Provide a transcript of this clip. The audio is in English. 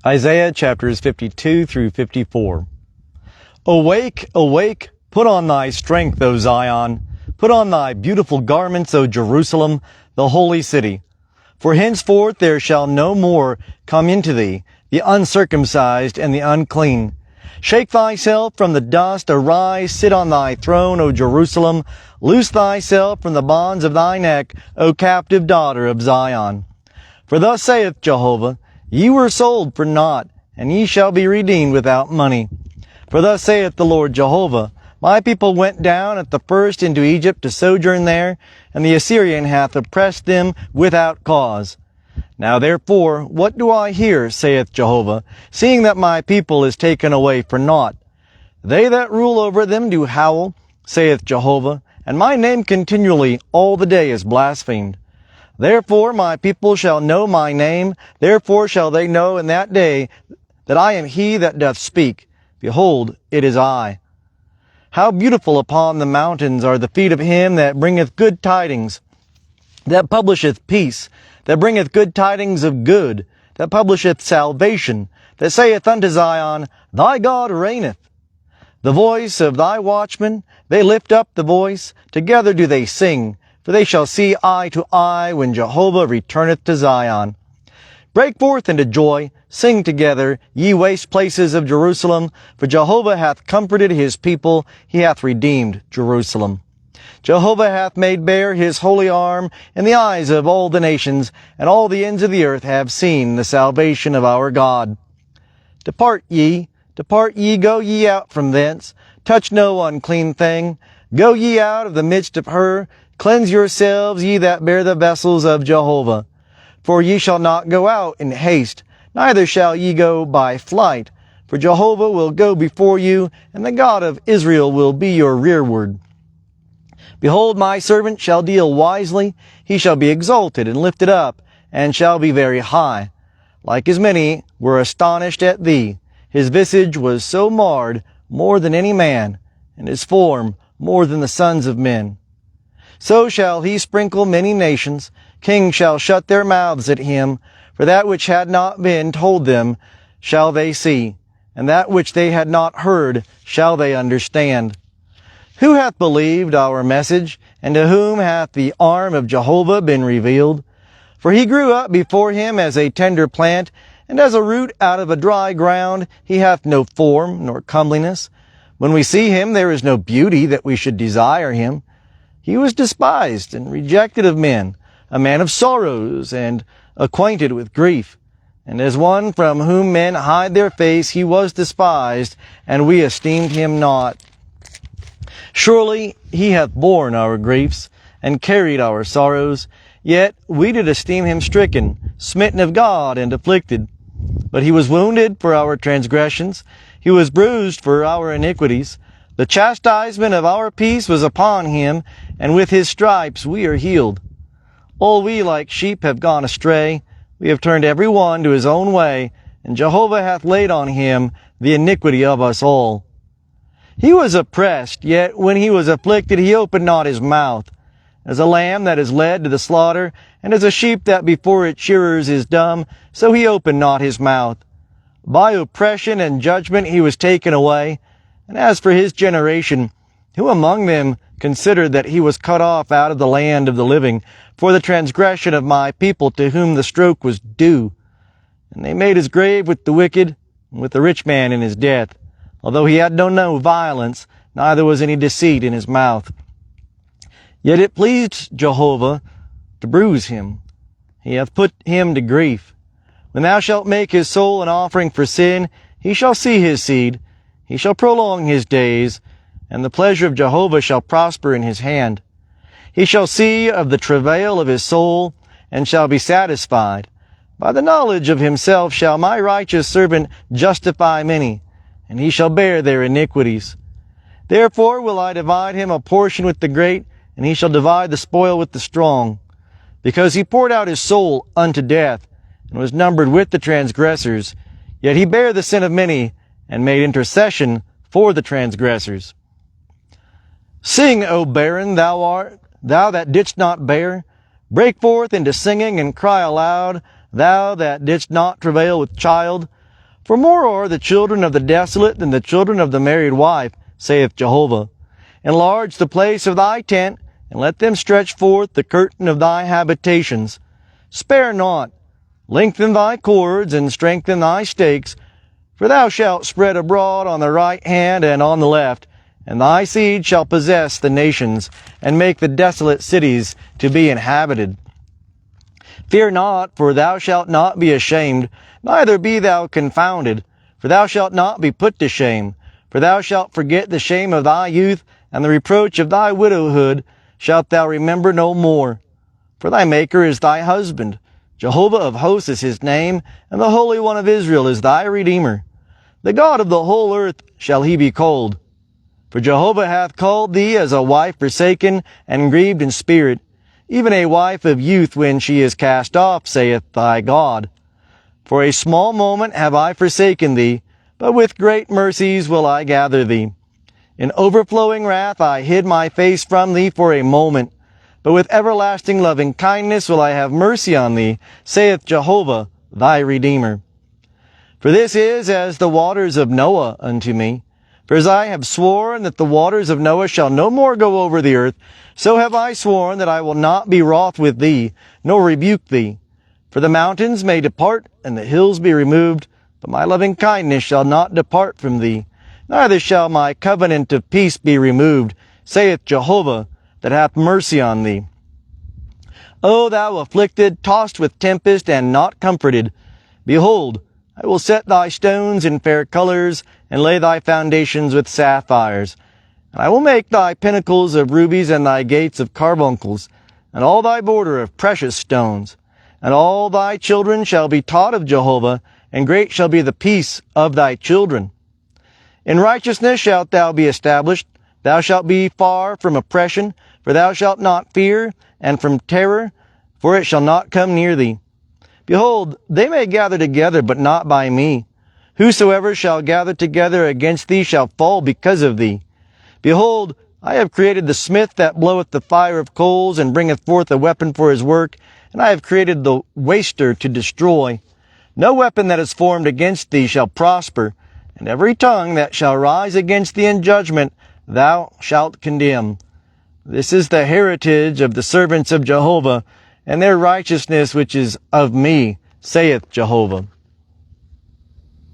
Isaiah chapters 52 through 54. Awake, awake, put on thy strength, O Zion. Put on thy beautiful garments, O Jerusalem, the holy city. For henceforth there shall no more come into thee the uncircumcised and the unclean. Shake thyself from the dust, arise, sit on thy throne, O Jerusalem. Loose thyself from the bonds of thy neck, O captive daughter of Zion. For thus saith Jehovah, Ye were sold for naught, and ye shall be redeemed without money. For thus saith the Lord Jehovah, My people went down at the first into Egypt to sojourn there, and the Assyrian hath oppressed them without cause. Now therefore, what do I hear, saith Jehovah, seeing that my people is taken away for naught? They that rule over them do howl, saith Jehovah, and my name continually all the day is blasphemed. Therefore my people shall know my name, therefore shall they know in that day that I am he that doth speak. Behold, it is I. How beautiful upon the mountains are the feet of him that bringeth good tidings, that publisheth peace, that bringeth good tidings of good, that publisheth salvation, that saith unto Zion, Thy God reigneth. The voice of thy watchmen, they lift up the voice, together do they sing, for they shall see eye to eye when Jehovah returneth to Zion. Break forth into joy, sing together, ye waste places of Jerusalem, for Jehovah hath comforted his people, he hath redeemed Jerusalem. Jehovah hath made bare his holy arm in the eyes of all the nations, and all the ends of the earth have seen the salvation of our God. Depart ye, go ye out from thence, touch no unclean thing, go ye out of the midst of her, cleanse yourselves, ye that bear the vessels of Jehovah. For ye shall not go out in haste, neither shall ye go by flight. For Jehovah will go before you, and the God of Israel will be your rearward. Behold, my servant shall deal wisely, he shall be exalted and lifted up, and shall be very high. Like as many were astonished at thee, his visage was so marred more than any man, and his form more than the sons of men. So shall he sprinkle many nations, kings shall shut their mouths at him, for that which had not been told them shall they see, and that which they had not heard shall they understand. Who hath believed our message, and to whom hath the arm of Jehovah been revealed? For he grew up before him as a tender plant, and as a root out of a dry ground. He hath no form nor comeliness. When we see him, there is no beauty that we should desire him. He was despised and rejected of men, a man of sorrows and acquainted with grief. And as one from whom men hide their face, he was despised, and we esteemed him not. Surely he hath borne our griefs, and carried our sorrows. Yet we did esteem him stricken, smitten of God, and afflicted. But he was wounded for our transgressions, he was bruised for our iniquities. The chastisement of our peace was upon him, and with his stripes we are healed. All we like sheep have gone astray, we have turned every one to his own way, and Jehovah hath laid on him the iniquity of us all. He was oppressed, yet when he was afflicted he opened not his mouth. As a lamb that is led to the slaughter, and as a sheep that before its shearers is dumb, so he opened not his mouth. By oppression and judgment he was taken away. And as for his generation, who among them considered that he was cut off out of the land of the living for the transgression of my people to whom the stroke was due? And they made his grave with the wicked, and with the rich man in his death, although he had known no violence, neither was any deceit in his mouth. Yet it pleased Jehovah to bruise him. He hath put him to grief. When thou shalt make his soul an offering for sin, he shall see his seed, he shall prolong his days, and the pleasure of Jehovah shall prosper in his hand. He shall see of the travail of his soul, and shall be satisfied. By the knowledge of himself shall my righteous servant justify many, and he shall bear their iniquities. Therefore will I divide him a portion with the great, and he shall divide the spoil with the strong. Because he poured out his soul unto death, and was numbered with the transgressors, yet he bare the sin of many, and made intercession for the transgressors. Sing, O barren, thou that didst not bear. Break forth into singing and cry aloud, thou that didst not travail with child. For more are the children of the desolate than the children of the married wife, saith Jehovah. Enlarge the place of thy tent, and let them stretch forth the curtain of thy habitations. Spare not, lengthen thy cords, and strengthen thy stakes, for thou shalt spread abroad on the right hand and on the left, and thy seed shall possess the nations, and make the desolate cities to be inhabited. Fear not, for thou shalt not be ashamed, neither be thou confounded, for thou shalt not be put to shame. For thou shalt forget the shame of thy youth, and the reproach of thy widowhood shalt thou remember no more. For thy Maker is thy husband, Jehovah of hosts is his name, and the Holy One of Israel is thy Redeemer. The God of the whole earth shall he be called. For Jehovah hath called thee as a wife forsaken and grieved in spirit, even a wife of youth when she is cast off, saith thy God. For a small moment have I forsaken thee, but with great mercies will I gather thee. In overflowing wrath I hid my face from thee for a moment, but with everlasting loving kindness will I have mercy on thee, saith Jehovah thy Redeemer. For this is as the waters of Noah unto me. For as I have sworn that the waters of Noah shall no more go over the earth, so have I sworn that I will not be wroth with thee, nor rebuke thee. For the mountains may depart, and the hills be removed, but my loving kindness shall not depart from thee, neither shall my covenant of peace be removed, saith Jehovah, that hath mercy on thee. O thou afflicted, tossed with tempest, and not comforted, behold, I will set thy stones in fair colors, and lay thy foundations with sapphires. And I will make thy pinnacles of rubies, and thy gates of carbuncles, and all thy border of precious stones. And all thy children shall be taught of Jehovah, and great shall be the peace of thy children. In righteousness shalt thou be established. Thou shalt be far from oppression, for thou shalt not fear, and from terror, for it shall not come near thee. Behold, they may gather together, but not by me. Whosoever shall gather together against thee shall fall because of thee. Behold, I have created the smith that bloweth the fire of coals, and bringeth forth a weapon for his work, and I have created the waster to destroy. No weapon that is formed against thee shall prosper, and every tongue that shall rise against thee in judgment thou shalt condemn. This is the heritage of the servants of Jehovah, and their righteousness which is of me, saith Jehovah.